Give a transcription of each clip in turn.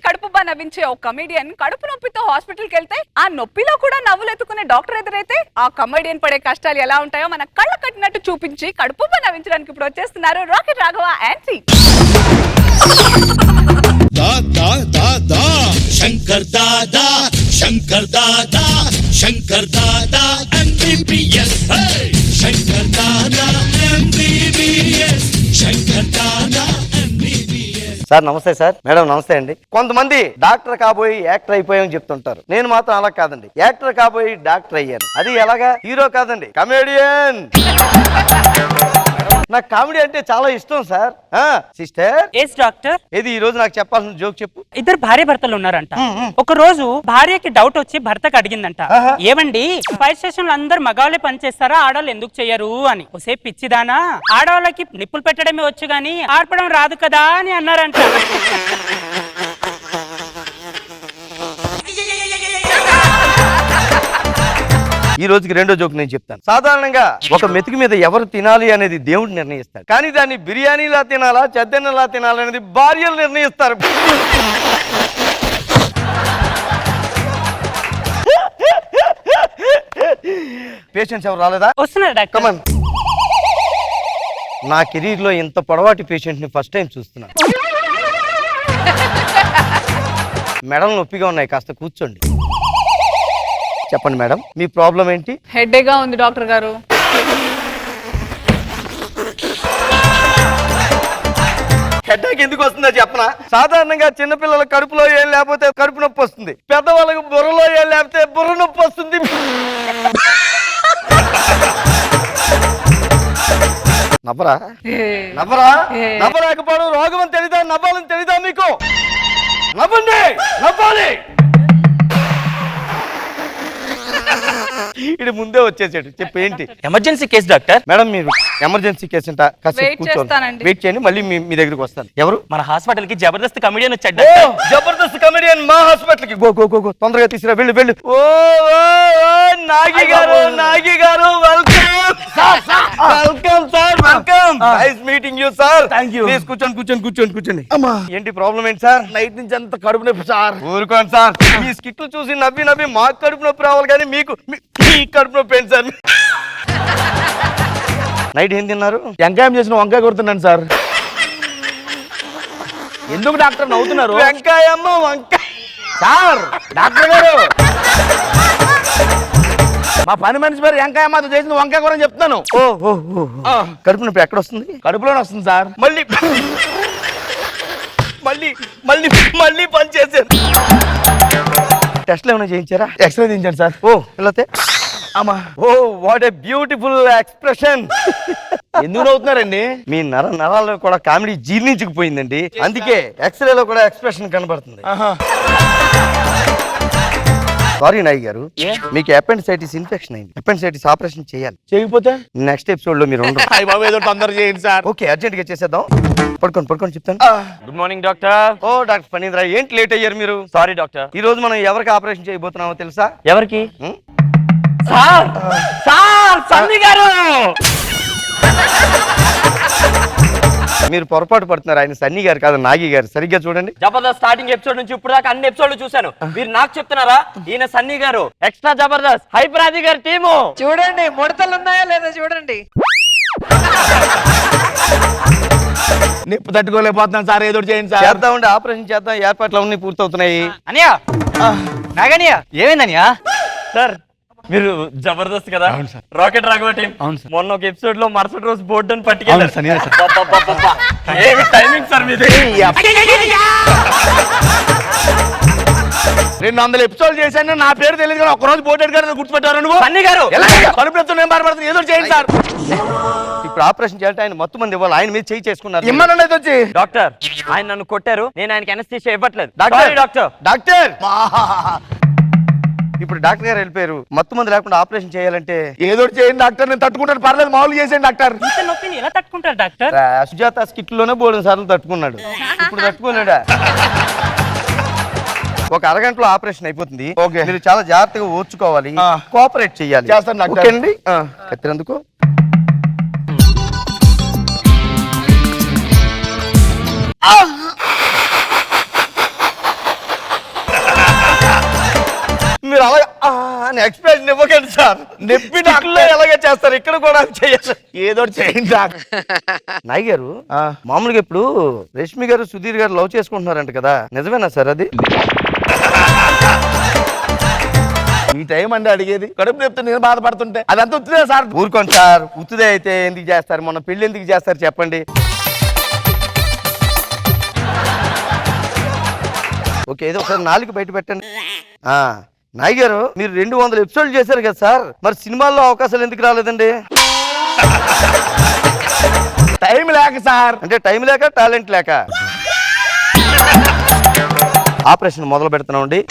కడుపుబ్బా నవ్వించే ఓ comedian కడుపు నొప్పితో హాస్పిటల్కి వెళ్తే ఆ నొప్పిలో కూడా నవ్వులెత్తుకునే డాక్టర్ ఎదురైతే ఆ కమెడియన్ పడే కష్టాలు ఎలా ఉంటాయో మన కళ్ళ కట్టినట్టు చూపించి కడుపుబ్బా నవ్వించడానికి ఇప్పుడు వచ్చేస్తున్నారు rocket Raghava anti. Shankar Dada Shankar Dada Shankar Dada MBBS Shankar Dada MBBS Shankar Dada MBBS. Sir నమస్తే సార్. మేడం నమస్తే అండి. కొంతమంది డాక్టర్ కాబోయి యాక్టర్ అయిపోయామని చెప్తుంటారు. నేను మాత్రం అలా కాదండి, యాక్టర్ కాబోయి డాక్టర్ అయ్యాను. అది ఎలాగా? హీరో కాదండి, కమెడియన్. నాకు కామెడీ అంటే చాలా ఇష్టం సార్. Sister yes doctor. ఏది ఈ రోజు నాకు చెప్పాల్సిన జోక్ చెప్పు. ఇద్దరు భార్య భర్తలు ఉన్నారంట. ఒక రోజు భార్యకి డౌట్ వచ్చి భర్తకు అడిగిందంట, ఏమండి ఫైర్ స్టేషన్ లో అందరు మగవాళ్ళే పనిచేస్తారా, ఆడవాళ్ళు ఎందుకు చెయ్యరు అని. ఒసే పిచ్చిదానా, ఆడవాళ్ళకి నిప్పులు పెట్టడమే వచ్చు గానీ ఆర్పడం రాదు కదా అని అన్నారంట. ఈ రోజుకి రెండో జోక్ నేను చెప్తాను. సాధారణంగా ఒక మెతుకు మీద ఎవరు తినాలి అనేది దేవుడు నిర్ణయిస్తాడు, కానీ దాన్ని బిర్యానీలా తినాలా చెద్దెన్నలా తినాలనేది భార్యలు నిర్ణయిస్తారు. పేషెంట్స్ ఎవరు రాలేదా? వస్తున్నారు డాక్టర్. కమన్. నా కెరీర్ లో ఇంత పొడవాటి పేషెంట్ ని ఫస్ట్ టైం చూస్తున్నాను. మెడలు నొప్పిగా ఉన్నాయి, కాస్త కూర్చోండి. చెప్పండి మేడం, మీ ప్రాబ్లం ఏంటి? హెడేక్ గా ఉంది డాక్టర్ గారు. హెడ్ఏక్ ఎందుకు వస్తుందో చెప్పనా? సాధారణంగా చిన్నపిల్లల కడుపులో ఏం లేకపోతే కడుపు నొప్పి వస్తుంది, పెద్దవాళ్ళకి బుర్రలో ఏం లేకపోతే బుర్ర నొప్పి వస్తుంది. నవ్వరా నవ్వరా? నవ్వలేకపోవడం రోగం అని తెలీదా? నవ్వాలని తెలీదా మీకు? నవ్వండి, నవ్వాలి. ఇది ముందే వచ్చేసాడు. చెప్పు ఏంటి? Emergency case doctor. మేడం మీరు ఎమర్జెన్సీ కేసు అంట, కాసేపు కూర్చోండి, వెయిట్ చేయండి, మళ్ళీ మీ దగ్గరికి వస్తాను. ఎవరు? మన హాస్పిటల్ కి జబర్దస్త్ కమెడియన్ వచ్చాడు. జబర్దస్త్ కమెడియన్ మా హాస్పిటల్ కి. గో గో గో గో, తొందరగా తీసుకురా, వెళ్ళు వెళ్ళు. ఓ నాగి గారు, నాగి గారు, welcome welcome sir, welcome. Nice meeting you sir. Thank you. Please కూర్చోండి కూర్చోండి కూర్చోండి కూర్చోండి. ఏంటి ప్రాబ్లం ఏంటి సార్? నైట్ నుంచి అంత కడుపు నొప్పి సార్. ఊరుకోండి సార్, ఈ స్కిట్లు చూసి నవ్వి నవ్వి మాకు కడుపు నొప్పి రావాలి కానీ మీకు మీ కడుపు నొప్పి ఏంటి సార్? నైట్ ఏం తిన్నారు? ఎంకాయం చేసిన వంకాయ కొడుతున్నాను సార్. ఎందుకు డాక్టర్ నవ్వుతున్నారు? వెంకాయమ్మ వంకాయ సార్. డాక్టర్ గారు, మా పని మనిషి పేరు వెంకాయమ్మ చేసిన వంకాయ కూర అని చెప్తున్నాను. కడుపు నొప్పి ఎక్కడ వస్తుంది? కడుపులోనే వస్తుంది సార్. మళ్ళీ మళ్ళీ మళ్ళీ మళ్ళీ పని చేశారు. టెస్ట్లు ఏమైనా చేయించారా? X ray తీయించాను sir. ఓ పిల్లతే అమ్మా. Oh what a beautiful expression. ఎందుకు నవ్వుతున్నారండి? మీ నరాల్లో కూడా కామెడీ జీర్ణించుకుపోయిందండి, అందుకే ఎక్స్రేలో కూడా ఎక్స్ప్రెషన్ కనబడుతుంది. సారీ నాయ్ గారు, మీకు అపెండిసైటిస్ ఇన్ఫెక్షన్ అయింది. అపెండిసైటిస్ ఆపరేషన్ చేయాలి. చేయకపోతే నెక్స్ట్ ఎపిసోడ్ లో మీరు ఉండరు. అయ్య బాబు, ఏదో తొందర చేయండి సార్. ఓకే, అర్జెంట్ గా చేసేద్దాం. పడుకోండి పడుకోండి చెప్తాను. Good morning doctor. Oh doctor Phanindra, ఏంటి లేట్ అయ్యారు మీరు? Sorry doctor. ఈ రోజు మనం ఎవరికి ఆపరేషన్ చేయబోతున్నామో తెలుసా? ఎవరికి? సార్ సార్ సన్నీ గారు. మీరు పొరపాటు పడుతున్నారు, ఆయన సన్నీ గారు కాదు, నాగి గారు. సరిగ్గా చూడండి. జబర్దస్త్ స్టార్టింగ్ ఎపిసోడ్ నుంచి ఇప్పుడు దాకా అన్ని ఎపిసోడ్లు చూశాను. మీరు నాకు చెప్తున్నారా? ఈయన సన్నీ గారు, ఎక్స్ట్రా జబర్దస్త్ హైపరాది గారి టీము. చూడండి ముడతలు ఉన్నాయా లేదా చూడండి. నిప్పు తట్టుకోలేకపోతున్నాను సార్, ఏదో చేయండి సార్. చేద్దామండి, ఆపరేషన్ చేద్దాం. ఏర్పాట్లు అన్ని పూర్తవుతున్నాయి. అనియా నాగనియా, ఏమైందనియా? సార్ మీరు జబర్దస్త్ కదా, రాకెట్ రాఘవ టీం. మొన్న ఒక ఎపిసోడ్ లో మరుసటి రోజు బోర్డు అని పట్టుకెళ్ళారు. టైమింగ్ సార్ మీది. 200 ఎపిసోడ్ చేశాను, నా పేరు తెలియదు కానీ ఒక రోజు బోర్డు గారు గుర్తుపెట్టారు నువ్వు. సన్నీ గారు కలుపు నేను బాధపడుతుంది, ఏదో చేయండి సార్. ఇప్పుడు ఆపరేషన్ చేయాలంటే ఆయన మొత్తం మంది ఇవ్వాలి, ఆయన మీద చేయి చేసుకున్నారు. ఇమ్మనండి వచ్చి. డాక్టర్ ఆయన నన్ను కొట్టారు, నేను ఆయనకి అనస్థీషియా ఇవ్వట్లేదు. డాక్టర్ డాక్టర్ ఇప్పుడు డాక్టర్ గారు వెళ్ళిపోయారు. మొత్తం మంది లేకుండా ఆపరేషన్ చేయాలంటే ఏదో చేయండి డాక్టర్, నేను తట్టుకుంటాను, పర్లేదు, మామూలు చేసేయండి డాక్టర్. ఇంత నొప్పిని ఎలా తట్టుకుంటారు డాక్టర్? సుజాత స్కిట్ లోనే 3 సార్లు తట్టుకున్నాడు, ఇప్పుడు తట్టుకోలేడా? ఒక అరగంటలో ఆపరేషన్ అయిపోతుంది. మీరు చాలా జాగ్రత్తగా ఓర్చుకోవాలి, కోఆపరేట్ చేయాలి. చేస్తాను డాక్టర్. ఓకే అండి. కత్తిరందుకు. ఎక్స్ప్రెషన్ ఇవ్వకండి సార్. నొప్పి డాక్టర్ ఎలాగ చేస్తారు, ఇక్కడ కూడా చేయాలి. ఏదో చేయండి డాక్టర్. నాయ్ గారు మామూలుగా ఇప్పుడు రష్మి గారు సుధీర్ గారు లవ్ చేసుకుంటున్నారంట కదా, నిజమేనా సార్ అది? ఈ టైం అండి అడిగేది. కడుపు చెప్తే నేను బాధపడుతుంటే అదంతా ఉత్తుదే సార్. ఊరుకోండి సార్, ఉత్తుదే అయితే ఎందుకు చేస్తారు? మొన్న పెళ్లి ఎందుకు చేస్తారు చెప్పండి? ఓకే, ఏదో ఒకసారి నాలుగు బయట పెట్టండి. నాయ్ గారు మీరు 200 ఎపిసోడ్లు చేశారు కదా సార్, మరి సినిమాల్లో అవకాశాలు ఎందుకు రాలేదండి? టైం లేక సార్. అంటే టైం లేక, టాలెంట్ లేక? ఆపరేషన్ మొదలు పెడుతున్నామండి.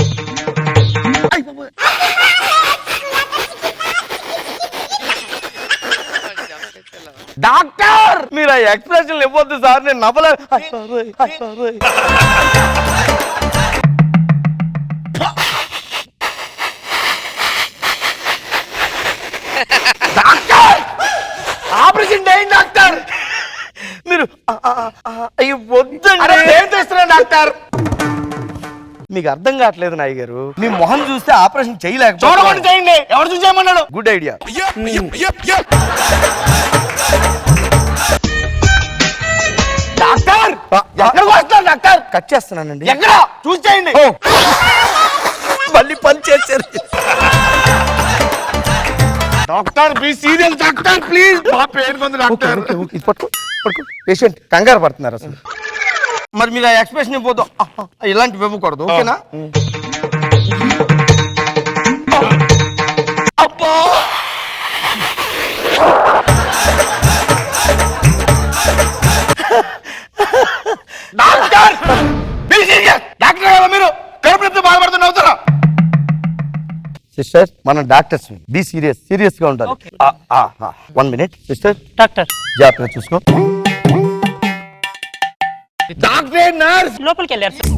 డాక్టర్ మీరు ఆ ఎక్స్ప్రెషన్ ఇవ్వద్దు సార్, నేను నవ్వలే. ఆపరేషన్ చేయండి డాక్టర్. మీరు అయ్యి వద్దండి. ఏం చేస్తున్నా డాక్టర్? మీకు అర్థం కావట్లేదు నాయ్ గారు, మీ మొహం చూస్తే ఆపరేషన్ చేయలేకపోతే. చూడకుండా చేయండి. ఎవరు చూసేయమన్నాడు? Good idea. డాక్టర్ ఎక్కడికి వస్తున్నారు డాక్టర్? కట్ చేస్తున్నానండి. ఎక్కడ చూసి చేయండి. మళ్ళీ పని చేశారు. Doctor be serious doctor please. మా పేరు మంది డాక్టర్. ఇది పట్టుకో, పట్టుకో. పేషెంట్ కంగారు పడుతున్నారు అసలు. మరి మీరు ఆ ఎక్స్ప్రెషన్ ఇవ్వద్దు, ఇలాంటివి ఇవ్వకూడదు, ఓకేనా? అబ్బా డాక్టర్ బి సీరియస్ డాక్టర్ కదా మీరు? కడుపు నొప్పి బాధపడుతున్న అవుతారా? సిస్టర్ మనం డాక్టర్స్, బీ సీరియస్ గా ఉండాలి. 1 మినిట్ సిస్టర్. డాక్టర్ జాగ్రత్తగా చూసుకో. డాక్టర్ నర్స్ లోపలికి వెళ్ళారు sir.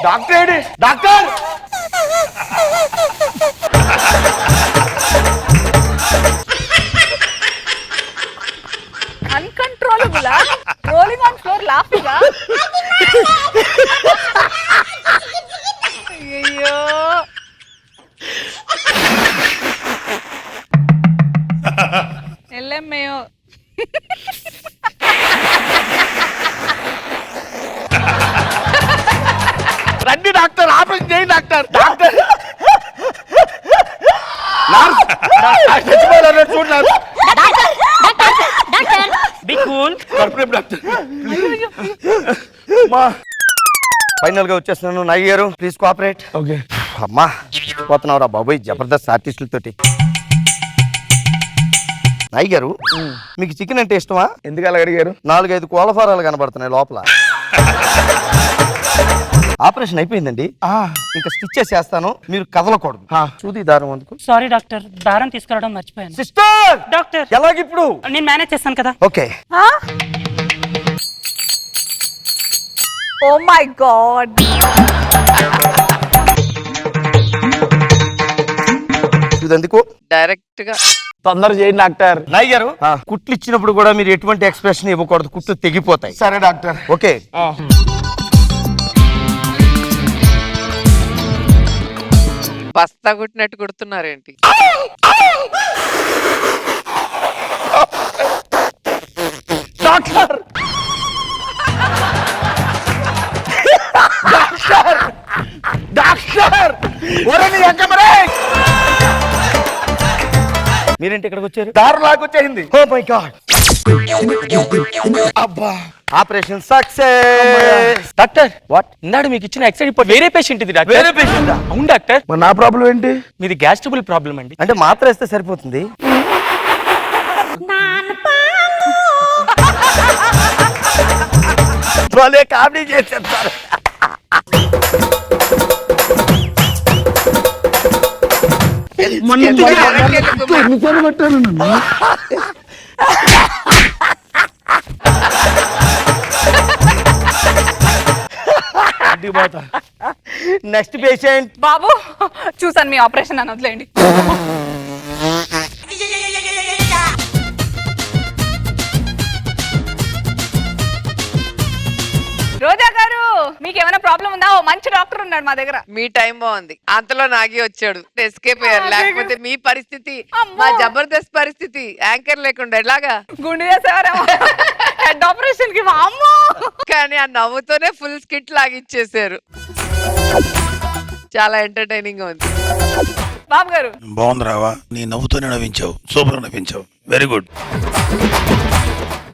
Doctor doctor uncontrollable, rolling on floor laughing. అయ్యో ఎల్లెమ్మయో. రండి డాక్టర్, ఆపరేషన్ చేయండి డాక్టర్. డాక్టర్ చూడండి. Be cool. డాక్టర్ ఫైనల్ గా వచ్చేస్తున్నాను. నాయ్ గారు ప్లీజ్ కోఆపరేట్. ఓకే. అమ్మా పోతున్నావురా బాబోయ్, జబర్దస్త్ ఆర్టిస్టులతోటి. నాయ్ గారు మీకు చికెన్ అంటే ఇష్టమా? ఎందుకు అలా అడిగారు? 4-5 కోలఫారాలు కనబడుతున్నాయి లోపల. ఆపరేషన్ అయిపోయిందండి, ఇంకా స్టిచ్ చేసేస్తాను, మీరు కదలకూడదు. చూది దారం అందుకు. సారీ డాక్టర్, దారం తీసుకురావడం మర్చిపోయాను. సిస్టర్ డాక్టర్ ఎలాగిప్పుడు? నేను మేనేజ్ చేస్తాను కదా. ఓకే. Oh my God. చూదందుకు డైరెక్ట్ గా తొందర చేయండి డాక్టర్. నాయ్ గారు కుట్లు ఇచ్చినప్పుడు కూడా మీరు ఎటువంటి ఎక్స్ప్రెషన్ ఇవ్వకూడదు, కుట్లు తెగిపోతాయి. సరే డాక్టర్. ఓకే. బస్తా కుట్టినట్టు కుడుతున్నారేంటి? డాక్టర్ డాక్టర్ డాక్టర్ ఒరేని ఎక్కమరే. మీరేంటి ఇక్కడికి వచ్చారు? దారు లాగొచ్చేసింది. Oh my God. అబ్బా ఆపరేషన్ సక్సెస్. Doctor what? ఇందాడు మీకు ఇచ్చిన ఎక్స్రే రిపోర్ట్ వేరే పేషెంట్ ఇది డాక్టర్. వేరే పేషెంట్? అవును డాక్టర్. మరి నా ప్రాబ్లం ఏంటి? మీది గ్యాస్ట్రబుల్ ప్రాబ్లం అండి. అంటే మాత్ర వేస్తే సరిపోతుంది. భలే కామెడీ చేసేస్తారు. Next patient. బాబు చూసాను మీ ఆపరేషన్ అని వదిలేండి. రోజా గారు మీకు నీకేమైనా ప్రాబ్లం ఉందా? ఓ మంచి డాక్టర్ ఉన్నాడు మా దగ్గర. మీ టైం బాగుంది, అంతలో నాగి వచ్చాడు, ఎస్కేప్ అయ్యారు. లేకపోతే మీ పరిస్థితి, అమ్మో. మా జబర్దస్త్ పరిస్థితి, యాంకర్ లేకుండా ఎలాగా? గుండె చేసేవారేమో హెడ్ ఆపరేషన్ కి. అమ్మో కానీ ఆ నవ్వుతోనే ఫుల్ స్కిట్ లాగిచ్చేసారు. చాలా ఎంటర్టైనింగ్ గా ఉంది. బాబు గారు బాగుంది రావా, నీ నవ్వుతోనే నవ్వించావు, సూపర్ నవ్వించావు, వెరీ గుడ్.